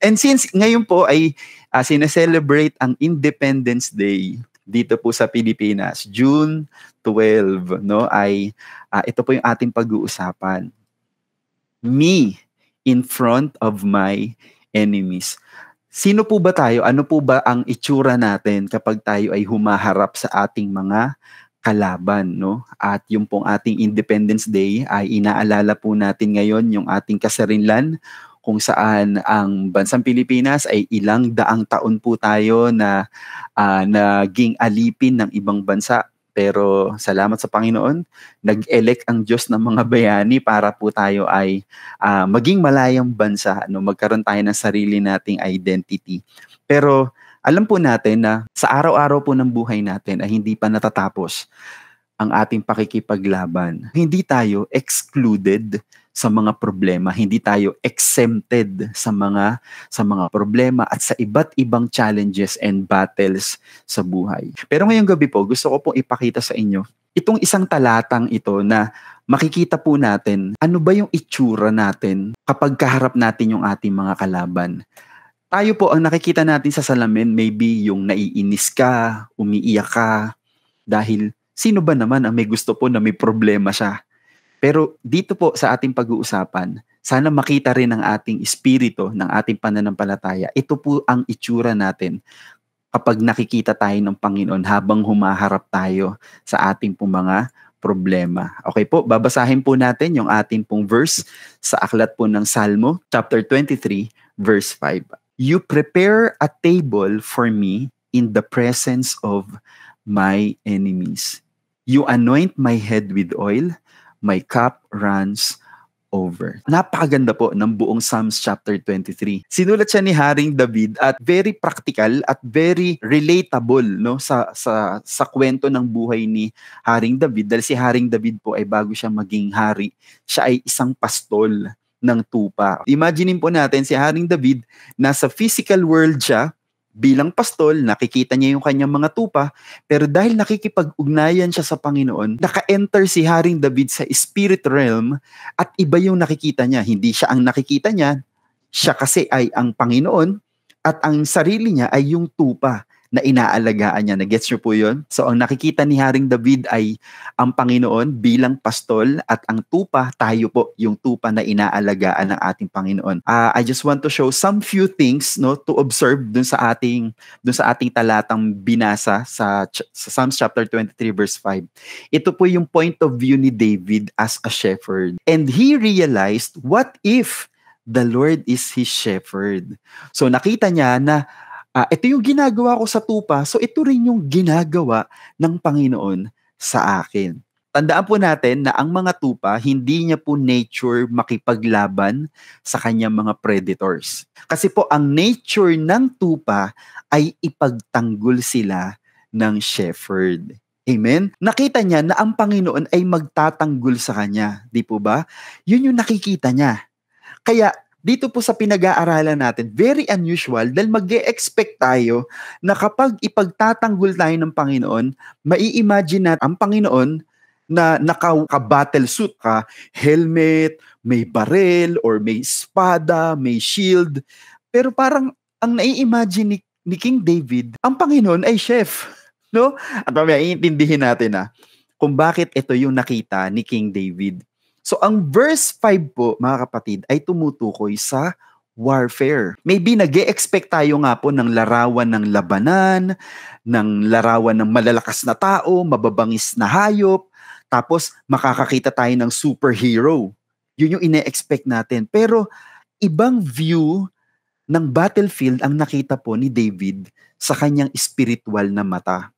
And since ngayon po ay sineselebrate ang Independence Day dito po sa Pilipinas, June 12, no, ay ito po yung ating pag-uusapan. Me in front of my enemies. Sino po ba tayo? Ano po ba ang itsura natin kapag tayo ay humaharap sa ating mga kalaban, no? At yung pong ating Independence Day ay inaalala po natin ngayon yung ating kasarinlan, kung saan ang bansang Pilipinas ay ilang daang taon po tayo na naging alipin ng ibang bansa. Pero salamat sa Panginoon, nag-elect ang Diyos ng mga bayani para po tayo ay maging malayang bansa, no? Magkaroon tayo ng sarili nating identity. Pero alam po natin na sa araw-araw po ng buhay natin ay hindi pa natatapos ang ating pakikipaglaban. Hindi tayo excluded sa mga problema, hindi tayo exempted sa mga problema at sa iba't ibang challenges and battles sa buhay. Pero ngayong gabi po, gusto ko pong ipakita sa inyo itong isang talatang ito na makikita po natin ano ba yung itsura natin kapag kaharap natin yung ating mga kalaban. Tayo po, ang nakikita natin sa salamin, maybe yung naiinis ka, umiiyak ka, dahil sino ba naman ang may gusto po na may problema siya? Pero dito po sa ating pag-uusapan, sana makita rin ng ating espiritu, ng ating pananampalataya. Ito po ang itsura natin kapag nakikita tayo ng Panginoon habang humaharap tayo sa ating pong mga problema. Okay po, babasahin po natin yung ating pong verse sa aklat po ng Salmo, chapter 23, verse 5. You prepare a table for me in the presence of my enemies. You anoint my head with oil, my cup runs over. Napakaganda po ng buong Psalms chapter 23. Sinulat siya ni Haring David at very practical at very relatable, no, sa kwento ng buhay ni Haring David. Dahil si Haring David po ay bago siya maging hari, siya ay isang pastol ng tupa. Imaginin po natin si Haring David, nasa physical world siya, bilang pastol, nakikita niya yung kanyang mga tupa, pero dahil nakikipag-ugnayan siya sa Panginoon, naka-enter si Haring David sa spirit realm at iba yung nakikita niya. Hindi siya ang nakikita niya, siya kasi ay ang Panginoon at ang sarili niya ay yung tupa na inaalagaan niya. Nagets niyo po yun? So ang nakikita ni Haring David ay ang Panginoon bilang pastol at ang tupa, tayo po, yung tupa na inaalagaan ng ating Panginoon. I just want to show some few things, no, to observe dun sa ating talatang binasa sa Psalms chapter 23 verse 5. Ito po yung point of view ni David as a shepherd. And he realized, what if the Lord is his shepherd? So nakita niya na ito yung ginagawa ko sa tupa, so ito rin yung ginagawa ng Panginoon sa akin. Tandaan po natin na ang mga tupa, hindi niya po nature makipaglaban sa kanyang mga predators. Kasi po ang nature ng tupa ay ipagtanggol sila ng shepherd. Amen? Nakita niya na ang Panginoon ay magtatanggol sa kanya. Di po ba? Yun yung nakikita niya. Kaya dito po sa pinag-aaralan natin, very unusual dahil mag-e-expect tayo na kapag ipagtatanggol tayo ng Panginoon, mai-imagine natin ang Panginoon na naka-battle suit ka, helmet, may barel, or may espada, may shield. Pero parang ang nai-imagine ni King David, ang Panginoon ay chef. No? At mamaya iintindihin natin kung bakit ito yung nakita ni King David. So ang verse 5 po, mga kapatid, ay tumutukoy sa warfare. Maybe nag-e-expect tayo nga po ng larawan ng labanan, ng larawan ng malalakas na tao, mababangis na hayop, tapos makakakita tayo ng superhero. Yun yung ine-expect natin. Pero ibang view ng battlefield ang nakita po ni David sa kanyang spiritual na mata.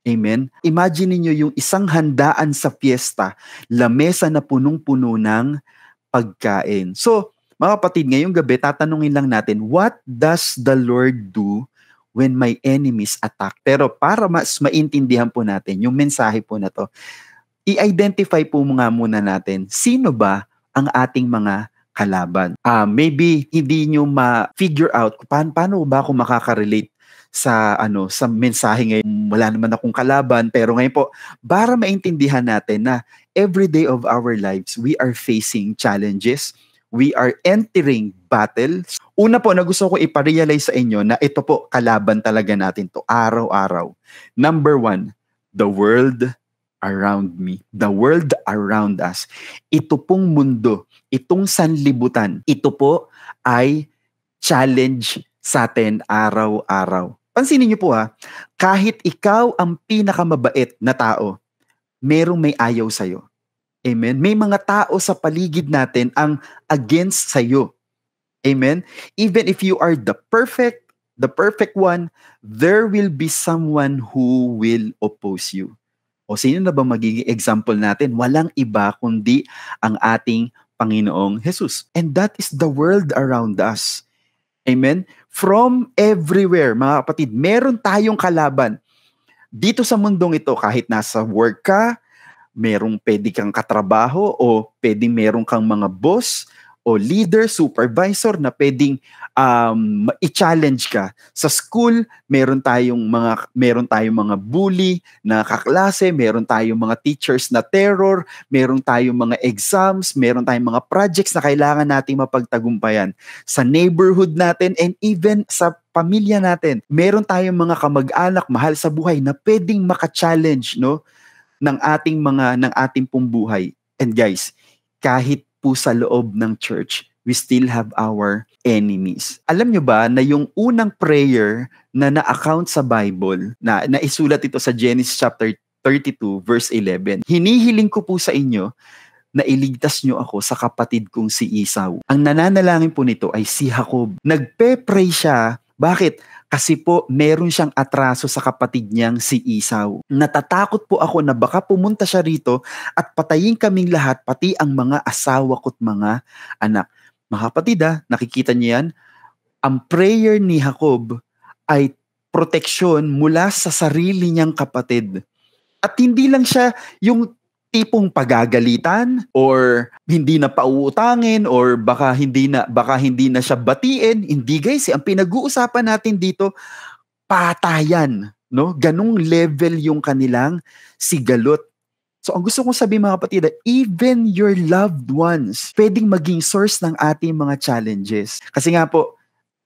Amen? Imagine niyo yung isang handaan sa fiesta, lamesa na punong-puno ng pagkain. So, mga kapatid, ngayong gabi, tatanungin lang natin, what does the Lord do when my enemies attack? Pero para mas maintindihan po natin yung mensahe po na to, i-identify po nga muna natin, sino ba ang ating mga kalaban? Maybe hindi nyo ma-figure out paano ba ako makaka-relate sa mensahe ngayon. Wala naman akong kalaban, pero ngayon po, para maintindihan natin na every day of our lives, we are facing challenges, We are entering battles. Una po na gusto ko iparealize sa inyo na ito po, kalaban talaga natin to araw-araw. Number 1, the world around me. The world around us. Ito pong mundo, itong sanlibutan, ito po ay challenge sa atin araw-araw. Pansinin niyo po kahit ikaw ang pinakamabait na tao, merong may ayaw sa'yo. Amen? May mga tao sa paligid natin ang against sa'yo. Amen? Even if you are the perfect one, there will be someone who will oppose you. O sino na ba magiging example natin? Walang iba kundi ang ating Panginoong Jesus. And that is the world around us. Amen? From everywhere, mga kapatid, meron tayong kalaban. Dito sa mundong ito, kahit nasa work ka, merong pwede kang katrabaho o pwedeng meron kang mga boss o leader, supervisor na pwedeng i-challenge ka. Sa school, meron tayong mga bully na kaklase, meron tayong mga teachers na terror, meron tayong mga exams, meron tayong mga projects na kailangan nating mapagtagumpayan. Sa neighborhood natin and even sa pamilya natin, meron tayong mga kamag-anak, mahal sa buhay na pwedeng maka-challenge, no? ng ating pong buhay. And guys, kahit po sa loob ng church, we still have our enemies. Alam nyo ba na yung unang prayer na na-account sa Bible, na isulat ito sa Genesis chapter 32 verse 11, hinihiling ko po sa inyo na iligtas nyo ako sa kapatid kong si Esau. Ang nananalangin po nito ay si Jacob. Nagpe-pray siya. Bakit? Kasi po, meron siyang atraso sa kapatid niyang si Esau. Natatakot po ako na baka pumunta siya rito at patayin kaming lahat, pati ang mga asawa ko't mga anak. Mga kapatid nakikita niyo yan? Ang prayer ni Jacob ay proteksyon mula sa sarili niyang kapatid. At hindi lang siya yung tipong pagagalitan or hindi na pauutangin or baka hindi na siya batiin. Hindi guys, ang pinag-uusapan natin dito patayan, no? Ganung level yung kanilang sigalot. So ang gusto kong sabihin mga kapatid, even your loved ones pwedeng maging source ng ating mga challenges. Kasi nga po,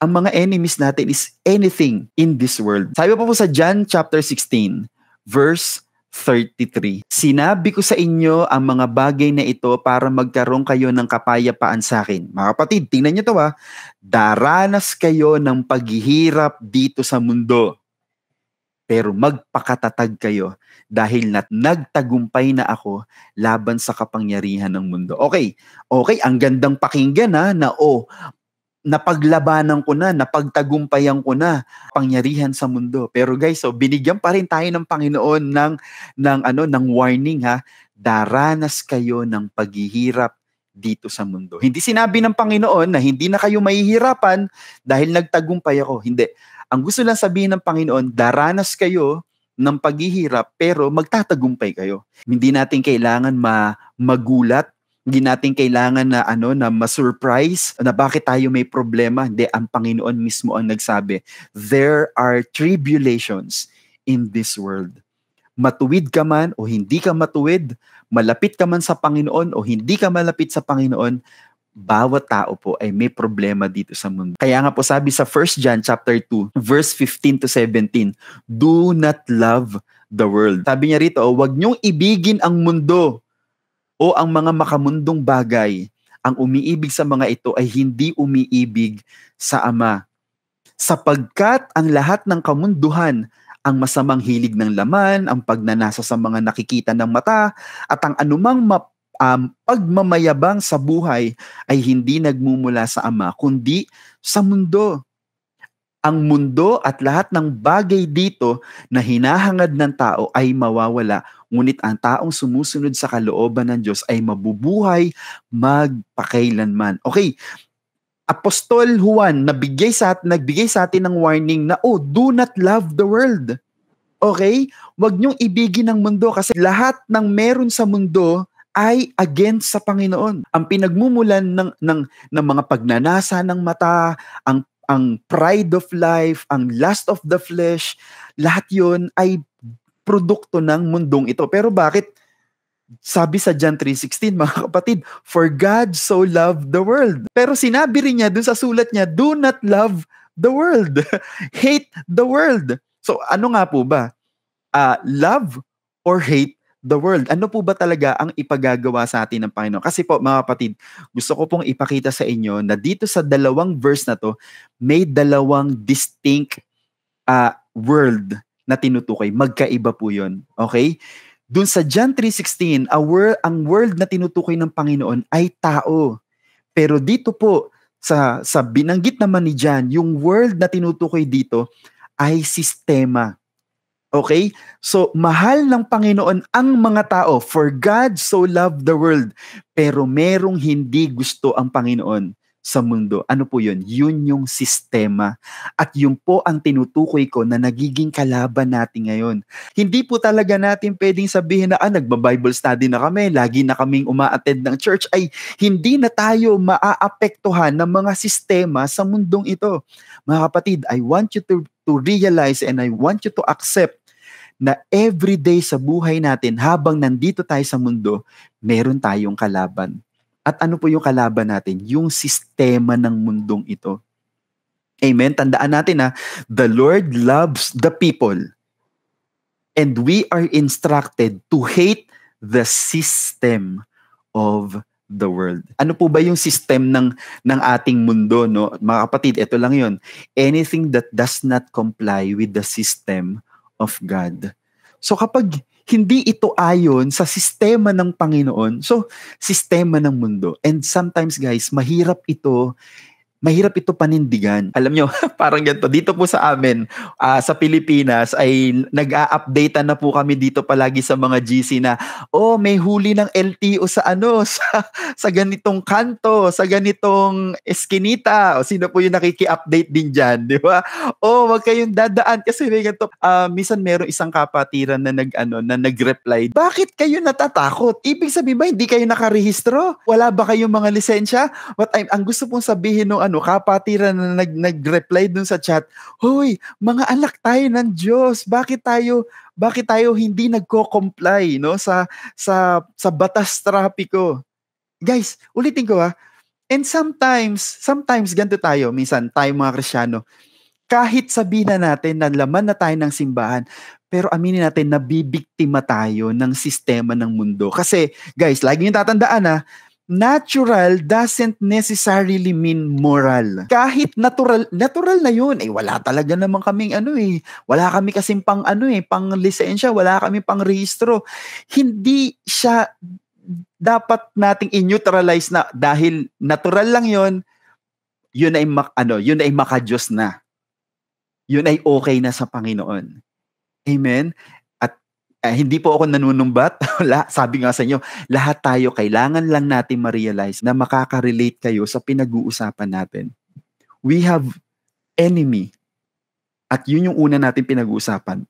ang mga enemies natin is anything in this world. Sabi po sa John chapter 16 verse 33. Sinabi ko sa inyo ang mga bagay na ito para magkaroon kayo ng kapayapaan sa akin. Mga kapatid, tingnan niyo to daranas kayo ng paghihirap dito sa mundo. Pero magpakatatag kayo dahil nagtagumpay na ako laban sa kapangyarihan ng mundo. Okay, ang gandang pakinggan na napaglabanan ko na, napagtagumpayan ko na pangyarihan sa mundo. Pero guys, binigyan pa rin tayo ng Panginoon ng warning daranas kayo ng paghihirap dito sa mundo. Hindi sinabi ng Panginoon na hindi na kayo mahihirapan dahil nagtagumpay ako. Hindi. Ang gusto lang sabihin ng Panginoon, daranas kayo ng paghihirap pero magtatagumpay kayo. Hindi natin kailangan magulat. Hindi natin kailangan na ma-surprise na bakit tayo may problema. Hindi, ang Panginoon mismo ang nagsabi, there are tribulations in this world. Matuwid ka man o hindi ka matuwid, malapit ka man sa Panginoon o hindi ka malapit sa Panginoon, bawat tao po ay may problema dito sa mundo. Kaya nga po sabi sa 1 John chapter 2, verse 15 to 17, do not love the world. Sabi niya rito, huwag niyong ibigin ang mundo o ang mga makamundong bagay. Ang umiibig sa mga ito ay hindi umiibig sa Ama. Sapagkat ang lahat ng kamunduhan, ang masamang hilig ng laman, ang pagnanasa sa mga nakikita ng mata, at ang anumang pagmamayabang sa buhay ay hindi nagmumula sa Ama, kundi sa mundo. Ang mundo at lahat ng bagay dito na hinahangad ng tao ay mawawala, ngunit ang taong sumusunod sa kalooban ng Diyos ay mabubuhay magpakailanman. Okay, Apostol Juan nagbigay sa atin ng warning na, do not love the world. Okay? Huwag niyong ibigin ang mundo kasi lahat ng meron sa mundo ay against sa Panginoon. Ang pinagmumulan ng mga pagnanasa ng mata, ang pride of life, ang lust of the flesh, lahat yon ay produkto ng mundong ito. Pero bakit? Sabi sa John 3:16, mga kapatid, for God so loved the world. Pero sinabi rin niya dun sa sulat niya, do not love the world. Hate the world. So ano nga po ba? Love or hate the world? Ano po ba talaga ang ipagagawa sa atin ng Panginoon? Kasi po mga kapatid, gusto ko pong ipakita sa inyo na dito sa dalawang verse na to, may dalawang distinct world na tinutukoy. Magkaiba po yun. Okay? Doon sa John 3:16, ang world na tinutukoy ng Panginoon ay tao. Pero dito po, sa binanggit naman ni John, yung world na tinutukoy dito ay sistema. Okay? So, mahal ng Panginoon ang mga tao. For God so loved the world. Pero merong hindi gusto ang Panginoon sa mundo. Ano po yun? Yun yung sistema. At yun po ang tinutukoy ko na nagiging kalaban natin ngayon. Hindi po talaga natin pwedeng sabihin na nagba-Bible study na kami, lagi na kaming uma-attend ng church, ay hindi na tayo maaapektuhan ng mga sistema sa mundong ito. Mga kapatid, I want you to realize and I want you to accept na everyday sa buhay natin, habang nandito tayo sa mundo, meron tayong kalaban. At ano po yung kalaban natin? Yung sistema ng mundong ito. Amen? Tandaan natin the Lord loves the people. And we are instructed to hate the system of the world. Ano po ba yung system ng ating mundo, no? Mga kapatid, ito lang yun. Anything that does not comply with the system of God. So kapag hindi ito ayon sa sistema ng Panginoon, so sistema ng mundo. And sometimes guys, mahirap ito panindigan. Alam nyo, parang ganito. Dito po sa amin, sa Pilipinas, ay nag-a-update na po kami dito palagi sa mga GC na, may huli ng LTO sa sa ganitong kanto, sa ganitong eskinita. O sino po yung nakiki-update din dyan, di ba? Wag kayong dadaan kasi may ganito. Minsan merong isang kapatiran na nag-reply, bakit kayo natatakot? Ibig sabihin ba, hindi kayo nakarehistro? Wala ba kayong mga lisensya? Ang gusto pong sabihin nung kapatiran na nag-reply dun sa chat, hoy, mga anak tayo ng Diyos, bakit tayo hindi nagko-comply, no, sa batas trapiko? Guys, ulitin ko and sometimes ganito tayo, minsan tayo mga Kristiyano, kahit sabihin na natin na laman na tayo ng simbahan, pero aminin natin, nabibiktima tayo ng sistema ng mundo. Kasi, guys, lagi nyo tatandaan natural doesn't necessarily mean moral. Kahit natural na yun. Wala talaga naman kaming wala kami kasing pang lisensya, wala kami pang rehistro. Hindi siya dapat nating i-neutralize na dahil natural lang yun ay maka-Diyos na. Yun ay okay na sa Panginoon. Amen? Hindi po ako nanunumbat. Sabi nga sa inyo, lahat tayo kailangan lang natin ma-realize na makaka-relate kayo sa pinag-uusapan natin. We have enemy. At yun yung una natin pinag-uusapan.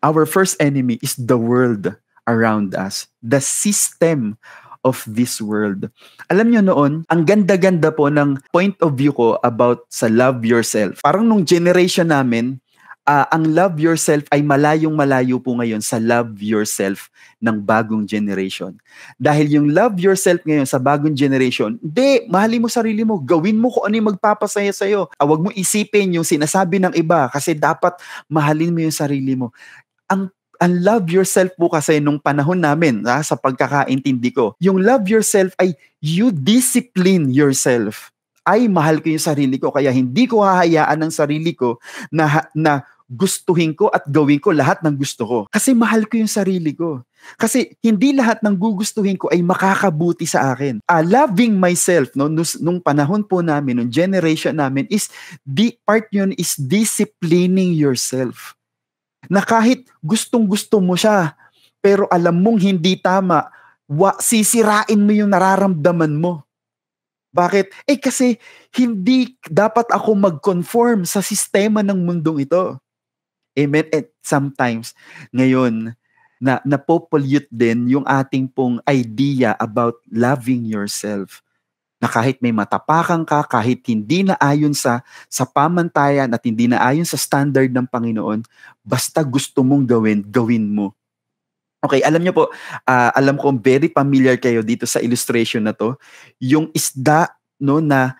Our first enemy is the world around us. The system of this world. Alam nyo noon, ang ganda-ganda po ng point of view ko about sa love yourself. Parang nung generation namin, ang love yourself ay malayong-malayo po ngayon sa love yourself ng bagong generation. Dahil yung love yourself ngayon sa bagong generation, hindi, mahalin mo sarili mo, gawin mo kung ano yung magpapasaya sa'yo. Huwag mo isipin yung sinasabi ng iba kasi dapat mahalin mo yung sarili mo. Ang love yourself po kasi nung panahon namin, sa pagkakaintindi ko, yung love yourself ay you discipline yourself. Ay, mahal ko yung sarili ko, kaya hindi ko hahayaan ng sarili ko na gustuhin ko at gawin ko lahat ng gusto ko. Kasi mahal ko yung sarili ko. Kasi hindi lahat ng gugustuhin ko ay makakabuti sa akin. Loving myself, no, nung panahon po namin, nung generation namin, part yun is disciplining yourself. Na kahit gustong-gusto mo siya, pero alam mong hindi tama, sisirain mo yung nararamdaman mo. Bakit? Kasi hindi dapat ako mag-conform sa sistema ng mundong ito. Amen? And sometimes, ngayon, napopollute din yung ating pong idea about loving yourself. Na kahit may matapakan ka, kahit hindi na ayon sa pamantayan at hindi na ayon sa standard ng Panginoon, basta gusto mong gawin mo. Okay, alam niyo po, alam ko very familiar kayo dito sa illustration na 'to. Yung isda 'no na,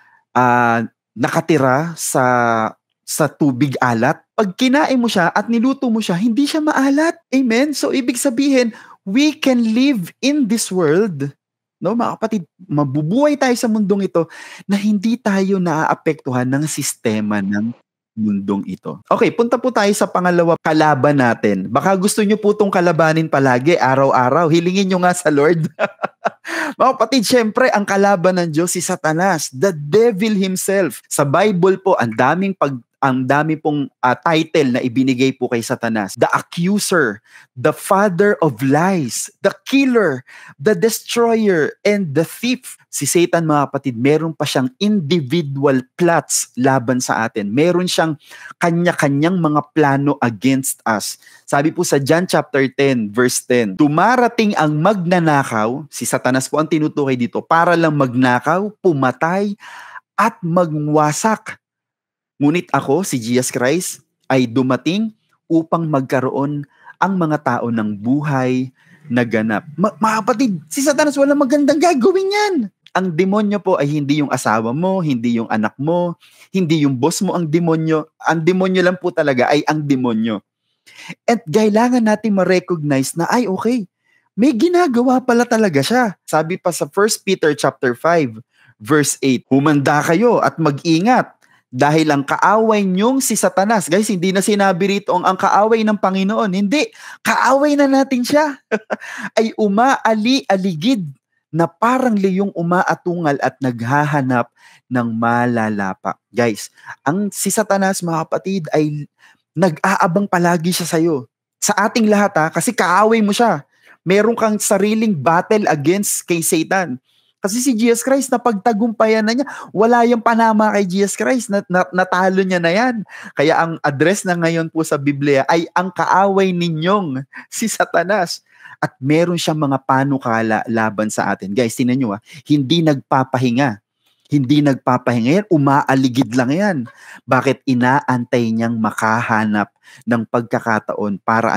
nakatira sa tubig alat, 'pag kinain mo siya at niluto mo siya, hindi siya maalat. Amen? So ibig sabihin, we can live in this world, 'no, mga kapatid, mabubuhay tayo sa mundong ito na hindi tayo naaapektuhan ng sistema ng mundong ito. Okay, punta po tayo sa pangalawa kalaban natin. Baka gusto niyo po 'tong kalabanin palagi, araw-araw. Hilingin niyo nga sa Lord. Mga kapatid, syempre, ang kalaban ng Diyos si Satanas, the devil himself. Sa Bible po, ang dami pong title na ibinigay po kay Satanas. The accuser, the father of lies, the killer, the destroyer, and the thief. Si Satan, mga kapatid, meron pa siyang individual plots laban sa atin. Meron siyang kanya-kanyang mga plano against us. Sabi po sa John chapter 10, verse 10, dumarating ang magnanakaw, si Satanas po ang tinutukoy dito, para lang magnakaw, pumatay, at magwasak. Ngunit ako, si Jesus Christ, ay dumating upang magkaroon ang mga tao ng buhay na ganap. Mga kapatid, si Satanas walang magandang gagawin yan. Ang demonyo po ay hindi yung asawa mo, hindi yung anak mo, hindi yung boss mo ang demonyo. Ang demonyo lang po talaga ay ang demonyo. At kailangan natin ma-recognize na, ay okay, may ginagawa pala talaga siya. Sabi pa sa 1 Peter chapter 5, verse 8, humanda kayo at mag-ingat dahil ang kaaway niyong si Satanas, guys, hindi na sinabi rito ang kaaway ng Panginoon. Hindi, kaaway na natin siya. Ay umaali-aligid na parang leyong umaatungal at naghahanap ng malalapa. Guys, ang si Satanas, mga kapatid, ay nag-aabang palagi siya sa'yo. Sa ating lahat kasi kaaway mo siya. Meron kang sariling battle against kay Satan. Kasi si Jesus Christ, napagtagumpayan na niya. Wala yung panama kay Jesus Christ. Natalo niya na yan. Kaya ang address na ngayon po sa Biblia ay ang kaaway ninyong si Satanas. At meron siyang mga panukala laban sa atin. Guys, tinan nyo hindi nagpapahinga. Hindi nagpapahinga yan. Umaaligid lang yan. Bakit? Inaantay niyang makahanap ng pagkakataon para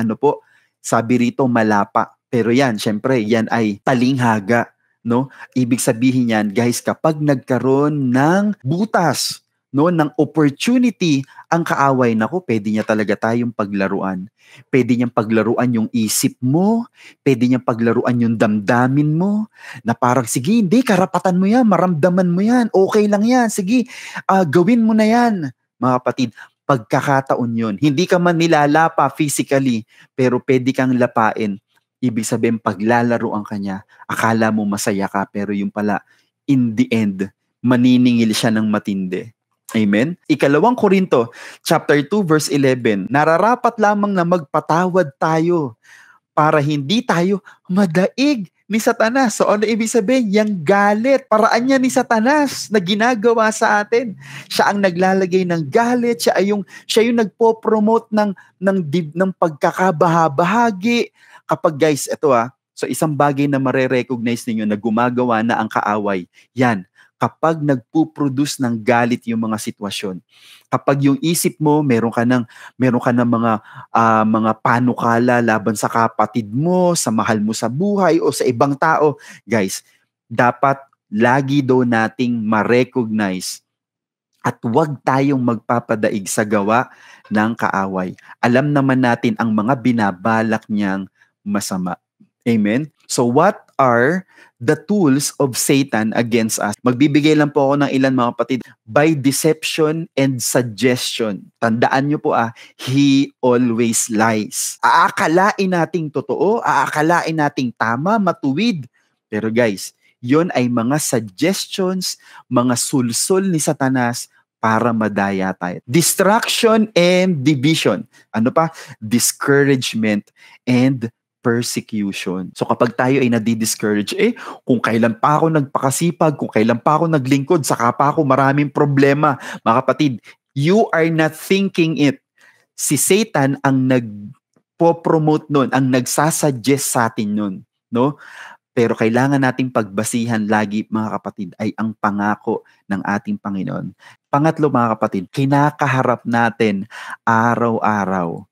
sabi rito malapa. Pero yan, syempre, yan ay talinghaga. No? Ibig sabihin yan, guys, kapag nagkaroon ng butas, no, ng opportunity, ang kaaway, pwede niya talaga tayong paglaruan. Pwede niyang paglaruan yung isip mo, pwede niyang paglaruan yung damdamin mo, na parang, sige, hindi, karapatan mo yan, maramdaman mo yan, okay lang yan, sige, gawin mo na yan. Mga kapatid, pagkakataon yun. Hindi ka man nilalapa physically, pero pwede kang lapain. Ibig sabihin, paglalaroan ka niya, akala mo masaya ka, pero yung pala, in the end, maniningil siya ng matindi. Amen? Ikalawang Korinto, chapter 2, verse 11, nararapat lamang na magpatawad tayo para hindi tayo madaig ni Satanas. So ano ibig sabihin? Yang galit, paraan niya ni Satanas na ginagawa sa atin. Siya ang naglalagay ng galit, siya yung nagpo-promote ng pagkakabahabahagi. Kapag guys, ito so isang bagay na mare-recognize ninyo na gumagawa na ang kaaway, yan, kapag nagpo-produce ng galit yung mga sitwasyon. Kapag yung isip mo, meron ka ng mga panukala laban sa kapatid mo, sa mahal mo sa buhay o sa ibang tao, guys, dapat lagi daw nating ma-recognize at huwag tayong magpapadaig sa gawa ng kaaway. Alam naman natin ang mga binabalak niyang masama. Amen? So what are the tools of Satan against us? Magbibigay lang po ako ng ilan, mga kapatid. By deception and suggestion. Tandaan nyo po he always lies. Aakalain nating totoo, aakalain nating tama, matuwid. Pero guys, yon ay mga suggestions, mga sulsol ni Satanas para madaya tayo. Distraction and division. Ano pa? Discouragement and persecution. So kapag tayo ay nadi-discourage, kung kailan pa ako nagpakasipag, kung kailan pa ako naglingkod, saka pa ako maraming problema. Mga kapatid, you are not thinking it. Si Satan ang nagpo-promote nun, ang nagsasuggest sa atin nun. No? Pero kailangan nating pagbasihan lagi, mga kapatid, ay ang pangako ng ating Panginoon. Pangatlo, mga kapatid, kinakaharap natin araw-araw.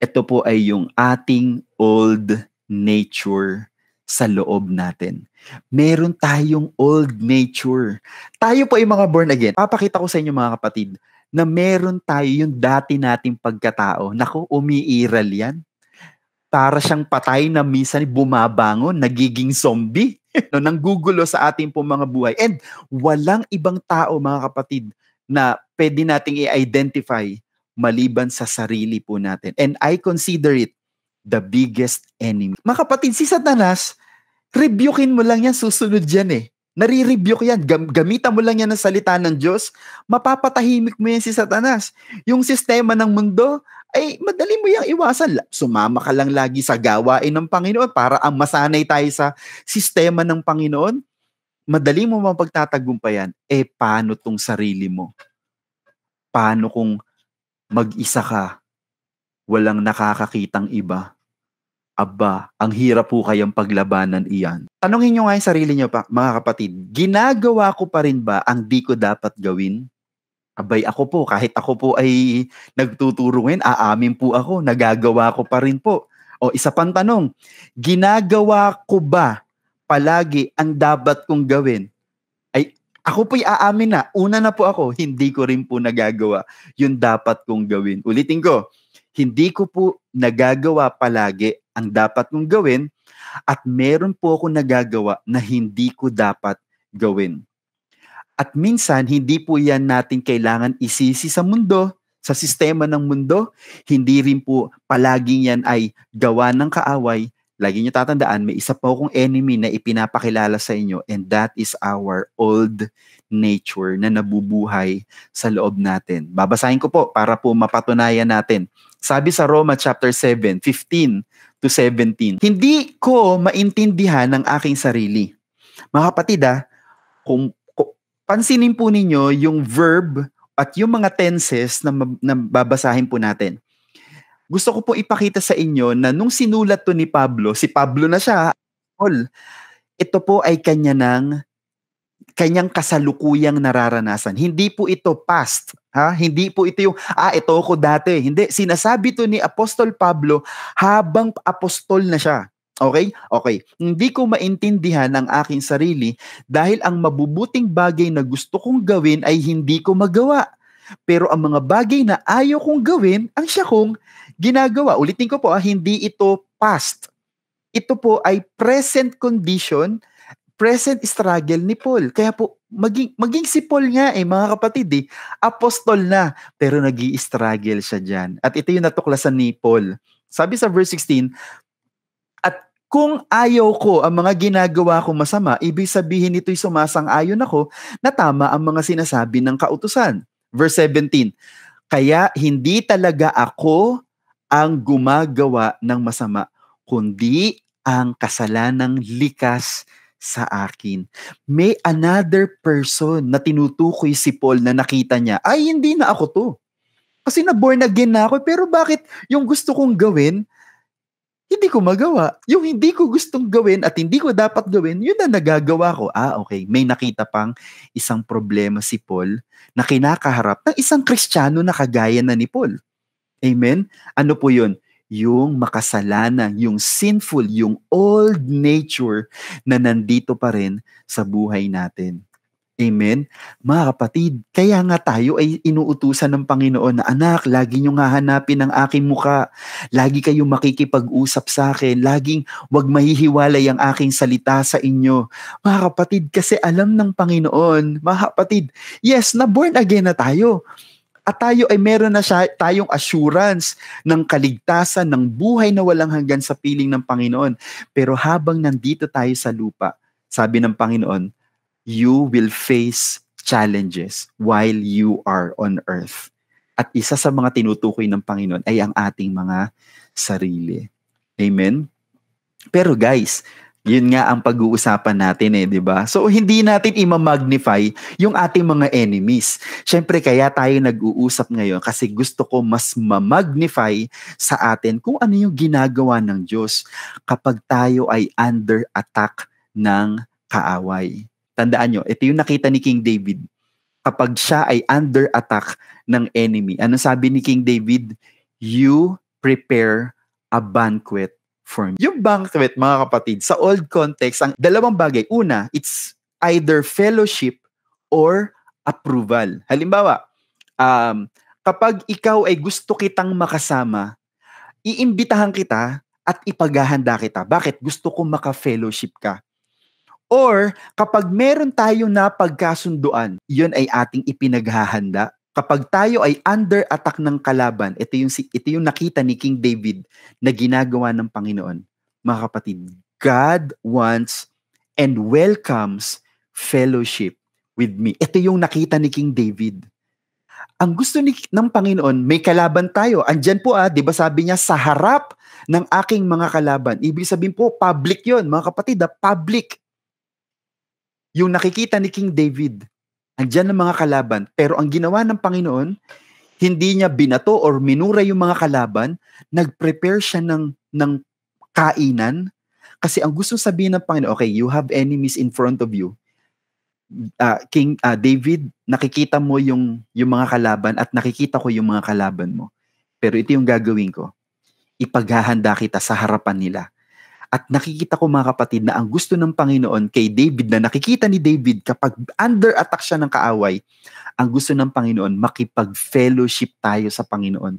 Ito po ay yung ating old nature sa loob natin. Meron tayong old nature. Tayo po ay mga born again. Papakita ko sa inyo mga kapatid na meron tayo yung dati nating pagkatao. Naku, umiiral yan. Para siyang patay na minsan bumabangon, nagiging zombie. No, nanggugulo sa ating po mga buhay. And walang ibang tao mga kapatid na pwede nating i-identify maliban sa sarili po natin. And I consider it the biggest enemy. Mga kapatid, si Satanas, rebukein mo lang yan, susunod yan eh. Nare-rebuke yan. Gamitan mo lang yan ng salita ng Diyos, mapapatahimik mo yan si Satanas. Yung sistema ng mundo, ay madali mo yung iwasan. Sumama ka lang lagi sa gawain ng Panginoon para ang masanay tayo sa sistema ng Panginoon. Madali mo mapagtatagumpayan. Paano tong sarili mo? Paano kung mag-isa ka, walang nakakakitang iba? Aba, ang hirap po kayang paglabanan iyan. Tanungin nyo nga yung sarili nyo, mga kapatid, ginagawa ko pa rin ba ang di ko dapat gawin? Abay, ako po, kahit ako po ay nagtuturo ngayon, aamin po ako, nagagawa ko pa rin po. O isa pang tanong, ginagawa ko ba palagi ang dapat kong gawin? Ay, ako po'y aamin na, una na po ako, hindi ko rin po nagagawa yung dapat kong gawin. Ulitin ko, hindi ko po nagagawa palagi ang dapat kong gawin at meron po ako nagagawa na hindi ko dapat gawin. At minsan, hindi po yan natin kailangan isisi sa mundo, sa sistema ng mundo. Hindi rin po palaging yan ay gawa ng kaaway. Lagi nyo tatandaan, may isa po akong enemy na ipinapakilala sa inyo, and that is our old nature na nabubuhay sa loob natin. Babasahin ko po para po mapatunayan natin. Sabi sa Roma chapter 7, 15 to 17, hindi ko maintindihan ng aking sarili. Mga kapatid, kung pansinin po ninyo yung verb at yung mga tenses na babasahin po natin. Gusto ko po ipakita sa inyo na nung sinulat to ni Pablo, si Pablo na siya, ito po ay kanyang kasalukuyang nararanasan. Hindi po ito past. Hindi po ito yung, ito ko dati. Hindi. Sinasabi to ni Apostol Pablo habang apostol na siya. Okay? Okay. Hindi ko maintindihan ang aking sarili dahil ang mabubuting bagay na gusto kong gawin ay hindi ko magawa. Pero ang mga bagay na ayaw kong gawin, ang siya kong ginagawa. Ulitin ko po, hindi ito past. Ito po ay present condition, present struggle ni Paul. Kaya po, maging si Paul nga mga kapatid apostol na, pero nag-i-struggle siya dyan. At ito yung natuklasan ni Paul. Sabi sa verse 16, at kung ayaw ko ang mga ginagawa ko masama, ibig sabihin nito'y sumasang-ayon ako na tama ang mga sinasabi ng kautusan. Verse 17, kaya hindi talaga ako ang gumagawa ng masama, kundi ang kasalanang likas sa akin. May another person na tinutukoy si Paul na nakita niya, ay hindi na ako to. Kasi na-born again na ako, pero bakit yung gusto kong gawin, hindi ko magawa. Yung hindi ko gustong gawin at hindi ko dapat gawin, yun na nagagawa ko. Okay. May nakita pang isang problema si Paul na kinakaharap ng isang Kristiyano na kagaya na ni Paul. Amen? Ano po yun? Yung makasalanan, yung sinful, yung old nature na nandito pa rin sa buhay natin. Amen? Mga kapatid, kaya nga tayo ay inuutusan ng Panginoon na, anak, lagi nyo nga hanapin ang aking muka. Lagi kayong makikipag-usap sa akin. Laging wag mahihiwalay ang aking salita sa inyo. Mga kapatid, kasi alam ng Panginoon, mga kapatid, yes, na-born again na tayo. At tayo ay meron na tayong assurance ng kaligtasan, ng buhay na walang hanggan sa piling ng Panginoon. Pero habang nandito tayo sa lupa, sabi ng Panginoon, you will face challenges while you are on earth. At isa sa mga tinutukoy ng Panginoon ay ang ating mga sarili. Amen? Pero guys, yun nga ang pag-uusapan natin di ba? So hindi natin i-magnify yung ating mga enemies. Siyempre kaya tayo nag-uusap ngayon kasi gusto ko mas ma-magnify sa atin kung ano yung ginagawa ng Diyos kapag tayo ay under attack ng kaaway. Tandaan nyo, ito yung nakita ni King David. Kapag siya ay under attack ng enemy, ano sabi ni King David? You prepare a banquet for me. Yung banquet, mga kapatid, sa old context, ang dalawang bagay. Una, it's either fellowship or approval. Halimbawa, kapag ikaw ay gusto kitang makasama, iimbitahan kita at ipaghahanda kita. Bakit? Gusto ko maka-fellowship ka. Or kapag meron tayong napagkasunduan, yun ay ating ipinaghahanda. Kapag tayo ay under attack ng kalaban, ito yung nakita ni King David na ginagawa ng Panginoon. Mga kapatid, God wants and welcomes fellowship with me. Ito yung nakita ni King David. Ang gusto ng Panginoon, may kalaban tayo. Andyan po di ba sabi niya, sa harap ng aking mga kalaban. Ibig sabihin po, public yon, mga kapatid, public. Yung nakikita ni King David, andyan ang mga kalaban. Pero ang ginawa ng Panginoon, hindi niya binato or minura yung mga kalaban, nag-prepare siya ng kainan. Kasi ang gusto sabihin ng Panginoon, okay, you have enemies in front of you. King David, nakikita mo yung mga kalaban at nakikita ko yung mga kalaban mo. Pero ito yung gagawin ko. Ipaghahanda kita sa harapan nila. At nakikita ko, mga kapatid, na ang gusto ng Panginoon kay David, na nakikita ni David kapag under attack siya ng kaaway, ang gusto ng Panginoon, makipag-fellowship tayo sa Panginoon.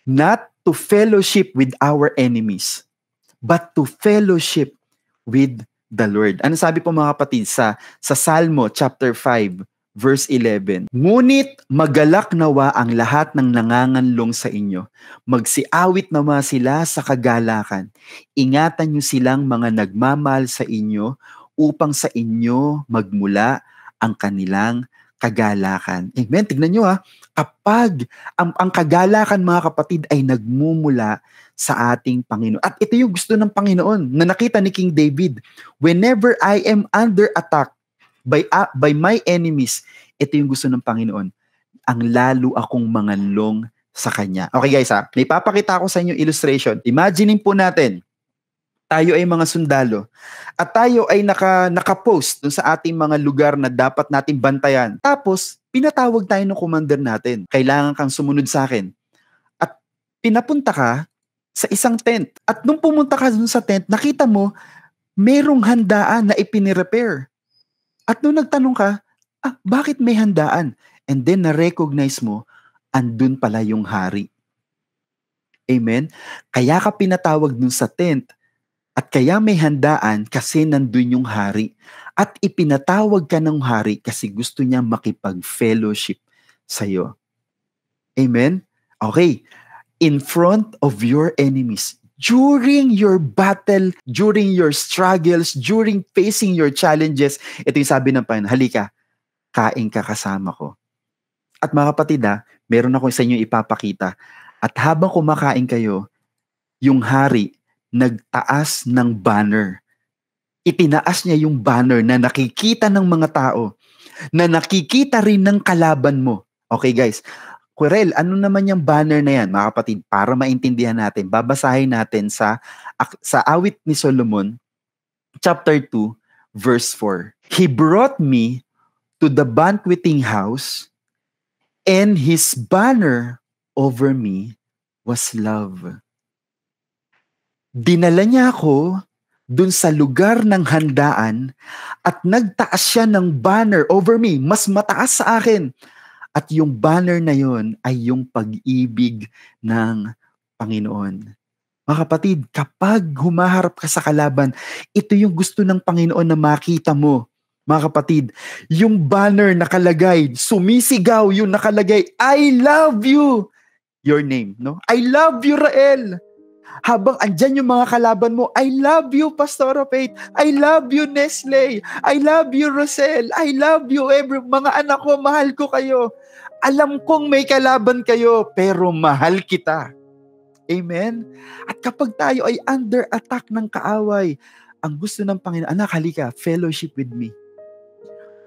Not to fellowship with our enemies, but to fellowship with the Lord. Ano sabi po, mga kapatid, sa Salmo chapter 5, verse 11, ngunit magalak nawa ang lahat ng nanganganlong sa inyo. Magsiawit nawa sila sa kagalakan. Ingatan niyo silang mga nagmamahal sa inyo upang sa inyo magmula ang kanilang kagalakan. Amen. Tignan niyo kapag ang kagalakan, mga kapatid, ay nagmumula sa ating Panginoon. At ito yung gusto ng Panginoon na nakita ni King David. Whenever I am under attack by my enemies, ito yung gusto ng Panginoon. Ang lalo akong manganlong sa Kanya. Okay guys, may papakita ako sa inyo illustration. Imaginein po natin, tayo ay mga sundalo at tayo ay naka-post dun sa ating mga lugar na dapat nating bantayan. Tapos, pinatawag tayo ng commander natin. Kailangan kang sumunod sa akin. At pinapunta ka sa isang tent. At nung pumunta ka dun sa tent, nakita mo, merong handaan na ipinirepair. At nung nagtanong ka, bakit may handaan? And then na-recognize mo, andun pala yung hari. Amen? Kaya ka pinatawag dun sa tent. At kaya may handaan kasi nandun yung hari. At ipinatawag ka ng hari kasi gusto niya makipag-fellowship sa'yo. Amen? Okay. In front of your enemies, during your battle, during your struggles, during facing your challenges, ito yung sabi ng Panginoon, halika, kain ka kasama ko. At mga kapatid, meron ako sa inyo ipapakita. At habang kumakain kayo, yung hari nagtaas ng banner. Itinaas niya yung banner na nakikita ng mga tao, na nakikita rin ng kalaban mo. Okay guys, Quirel, ano naman yung banner na yan, mga kapatid, para maintindihan natin? Babasahin natin sa awit ni Solomon, chapter 2, verse 4. He brought me to the banqueting house, and his banner over me was love. Dinala niya ako dun sa lugar ng handaan at nagtaas siya ng banner over me, mas mataas sa akin. At yung banner na yon ay yung pag-ibig ng Panginoon. Mga kapatid, kapag humaharap ka sa kalaban, ito yung gusto ng Panginoon na makita mo. Mga kapatid, yung banner nakalagay, sumisigaw yung nakalagay, I love you! Your name, no? I love you, Rael! Habang andyan yung mga kalaban mo, I love you, Pastor Faith. I love you, Nestle. I love you, Rosel. I love you, mga anak ko, mahal ko kayo. Alam kong may kalaban kayo, pero mahal kita. Amen? At kapag tayo ay under attack ng kaaway, ang gusto ng Panginoon, anak, halika, fellowship with me.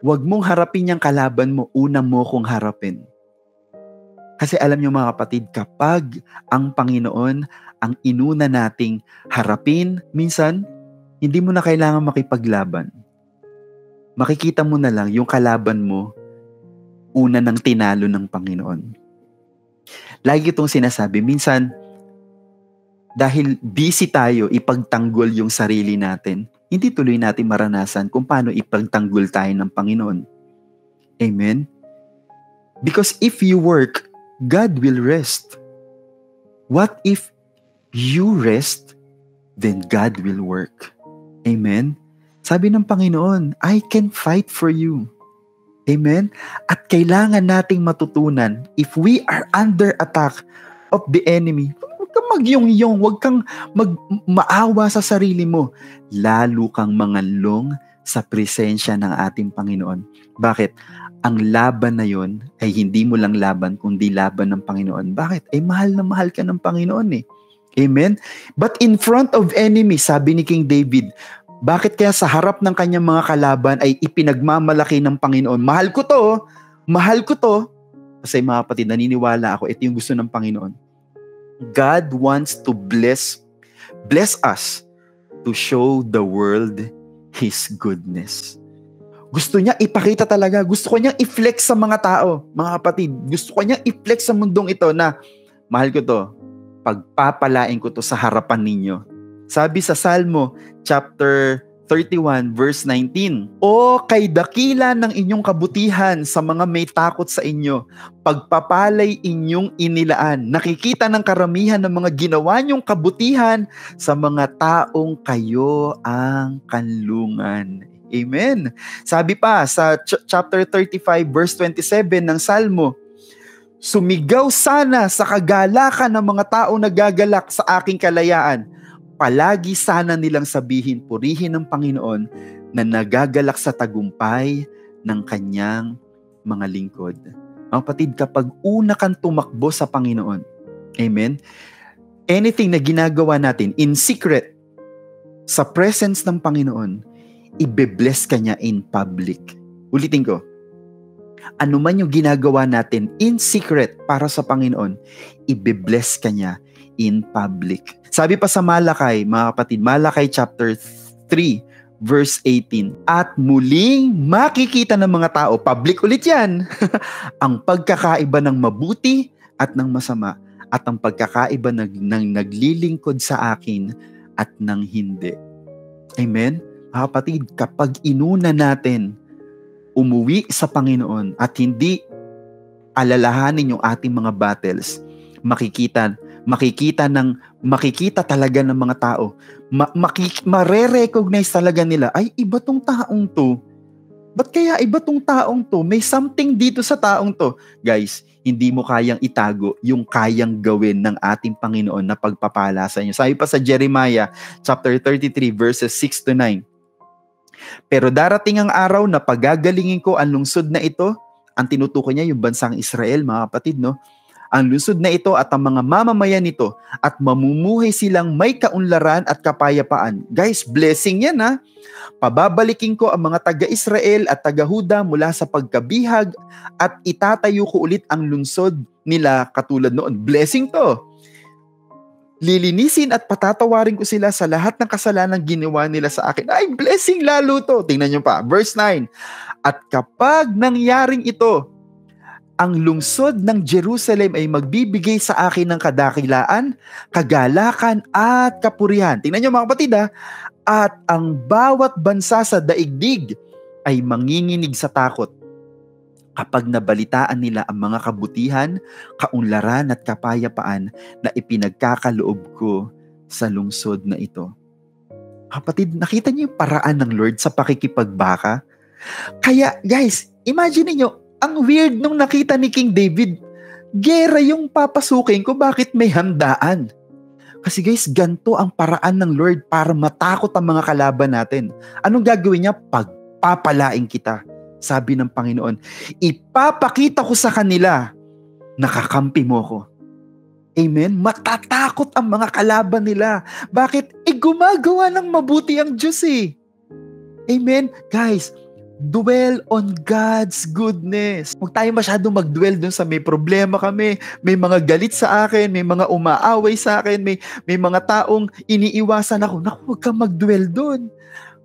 Huwag mong harapin yung kalaban mo, una mo kong harapin. Kasi alam niyo, mga kapatid, kapag ang Panginoon ang inuna nating harapin, minsan, hindi mo na kailangan makipaglaban. Makikita mo na lang yung kalaban mo, una nang tinalo ng Panginoon. Lagi itong sinasabi, minsan, dahil busy tayo ipagtanggol yung sarili natin, hindi tuloy natin maranasan kung paano ipagtanggol tayo ng Panginoon. Amen? Because if you work, God will rest. What if you rest, then God will work. Amen? Sabi ng Panginoon, I can fight for you. Amen? At kailangan nating matutunan, if we are under attack of the enemy, huwag kang magyong-yong, huwag kang maawa sa sarili mo. Lalo kang mangalong sa presensya ng ating Panginoon. Bakit? Ang laban na yon ay hindi mo lang laban, kundi laban ng Panginoon. Bakit? Ay mahal na mahal ka ng Panginoon eh. Amen? But in front of enemy, sabi ni King David, bakit kaya sa harap ng kanyang mga kalaban ay ipinagmamalaki ng Panginoon? Mahal ko to. Kasi mga kapatid, naniniwala ako, ito yung gusto ng Panginoon. God wants to bless us to show the world His goodness. Gusto niya ipakita talaga. Gusto ko niyang i-flex sa mga tao, mga kapatid. Gusto ko niyang i-flex sa mundong ito na, mahal ko to, pagpapalain ko to sa harapan ninyo. Sabi sa Salmo, chapter 31, verse 19, O kay dakila ng inyong kabutihan sa mga may takot sa inyo, pagpapalay inyong inilaan. Nakikita ng karamihan ng mga ginawa niyong kabutihan sa mga taong kayo ang kanlungan. Amen. Sabi pa sa chapter 35 verse 27 ng Salmo, sumigaw sana sa kagalakan ng mga taong nagagalak sa aking kalayaan. Palagi sana nilang sabihin, purihin ng Panginoon na nagagalak sa tagumpay ng kanyang mga lingkod. Mga kapatid, kapag una kang tumakbo sa Panginoon, amen, anything na ginagawa natin in secret, sa presence ng Panginoon, ibe-bless ka niya in public. Ulitin ko, ano man yung ginagawa natin in secret para sa Panginoon, ibe-bless ka niya in public. Sabi pa sa Malakay, mga kapatid, Malakay chapter 3, verse 18, at muling makikita ng mga tao, public ulit yan, ang pagkakaiba ng mabuti at ng masama, at ang pagkakaiba ng naglilingkod sa akin at ng hindi. Amen? Mga kapatid, kapag inuna natin umuwi sa Panginoon at hindi alalahanin yung ating mga battles, makikita talaga ng mga tao, mare-recognize talaga nila, ay iba tong taong to. Ba't kaya iba tong taong to? May something dito sa taong to. Guys, hindi mo kayang itago yung kayang gawin ng ating Panginoon na pagpapala sa inyo. Sabi pa sa Jeremiah chapter 33 verses 6 to 9, pero darating ang araw na pagagalingin ko ang lungsod na ito, ang tinutukoy niya yung bansang Israel, mga kapatid, no? Ang lungsod na ito at ang mga mamamayan nito, at mamumuhay silang may kaunlaran at kapayapaan. Guys, blessing yan ha. Pababalikin ko ang mga taga-Israel at taga-Huda mula sa pagkabihag at itatayo ko ulit ang lungsod nila katulad noon. Blessing to. Lilinisin at patatawarin ko sila sa lahat ng kasalanan ginawa nila sa akin. Ay, blessing lalo to. Tingnan nyo pa. Verse 9. At kapag nangyaring ito, ang lungsod ng Jerusalem ay magbibigay sa akin ng kadakilaan, kagalakan at kapurihan. Tingnan nyo mga kapatid ha. At ang bawat bansa sa daigdig ay manginginig sa takot kapag nabalitaan nila ang mga kabutihan, kaunlaran at kapayapaan na ipinagkakaloob ko sa lungsod na ito. Kapatid, nakita niyo yung paraan ng Lord sa pakikipagbaka? Kaya guys, imagine niyo, ang weird nung nakita ni King David, gera yung papasukin ko, bakit may handaan? Kasi guys, ganito ang paraan ng Lord para matakot ang mga kalaban natin. Anong gagawin niya? Pagpapalain kita. Sabi ng Panginoon, ipapakita ko sa kanila, nakakampi mo ko. Amen? Matatakot ang mga kalaban nila. Bakit? Gumagawa ng mabuti ang Diyos eh. Amen? Guys, dwell on God's goodness. Huwag tayo masyadong mag-dwell dun sa may problema kami, may mga galit sa akin, may mga umaaway sa akin, may mga taong iniiwasan ako. Naku, huwag kang mag-dwell dun.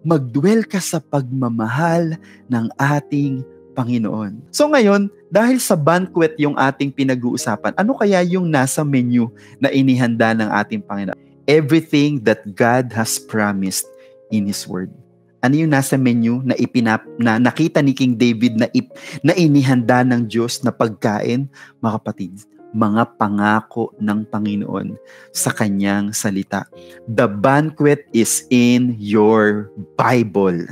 Mag-dwell ka sa pagmamahal ng ating Panginoon. So ngayon, dahil sa banquet yung ating pinag-uusapan, ano kaya yung nasa menu na inihanda ng ating Panginoon? everything that God has promised in His Word. Ano yung nasa menu na na nakita ni King David na inihanda ng Diyos na pagkain, mga kapatid? Mga pangako ng Panginoon sa kanyang salita. The banquet is in your Bible.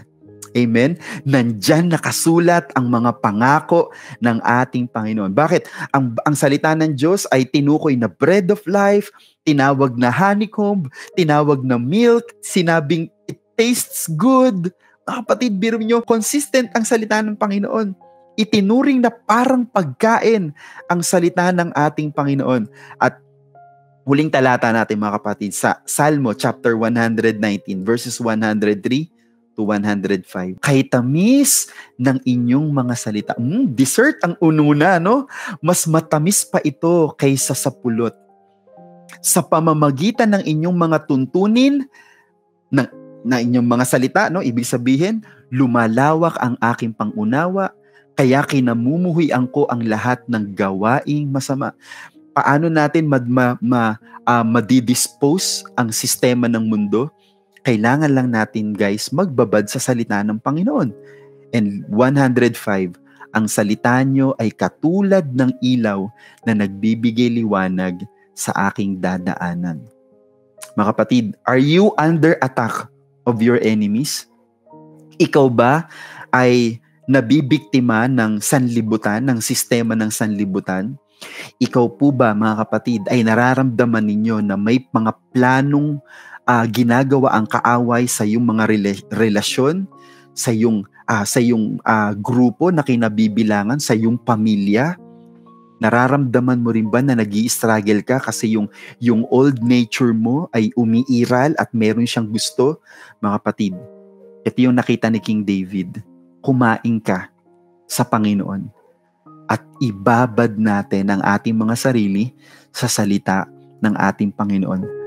Amen? Nandyan nakasulat ang mga pangako ng ating Panginoon. Bakit? Ang salita ng Diyos ay tinukoy na bread of life, tinawag na honeycomb, tinawag na milk, sinabing it tastes good. Mga kapatid, biro nyo, consistent ang salita ng Panginoon. Itinuring na parang pagkain ang salita ng ating Panginoon. At huling talata natin, mga kapatid, sa Salmo chapter 119 verses 103 to 105. Kay tamis ng inyong mga salita. Dessert ang ununa, no? Mas matamis pa ito kaysa sa pulot. Sa pamamagitan ng inyong mga tuntunin, na inyong mga salita, no? Ibig sabihin, lumalawak ang aking pangunawa, kaya kinamumuhian ko ang lahat ng gawaing masama. Paano natin madidispose ang sistema ng mundo? Kailangan lang natin, guys, magbabad sa salita ng Panginoon. And 105, ang salita nyo ay katulad ng ilaw na nagbibigay liwanag sa aking dadaanan. Mga kapatid, are you under attack of your enemies? Ikaw ba ay nabibiktima ng sanlibutan, ng sistema ng sanlibutan? Ikaw po ba, mga kapatid, ay nararamdaman ninyo na may mga planong ginagawa ang kaaway sa iyong mga relasyon, sa iyong grupo na kinabibilangan, sa iyong pamilya? Nararamdaman mo rin ba na nag-i-struggle ka kasi yung old nature mo ay umiiral at meron siyang gusto? Mga kapatid, ito yung nakita ni King David. Kumain ka sa Panginoon at ibabad natin ang ating mga sarili sa salita ng ating Panginoon.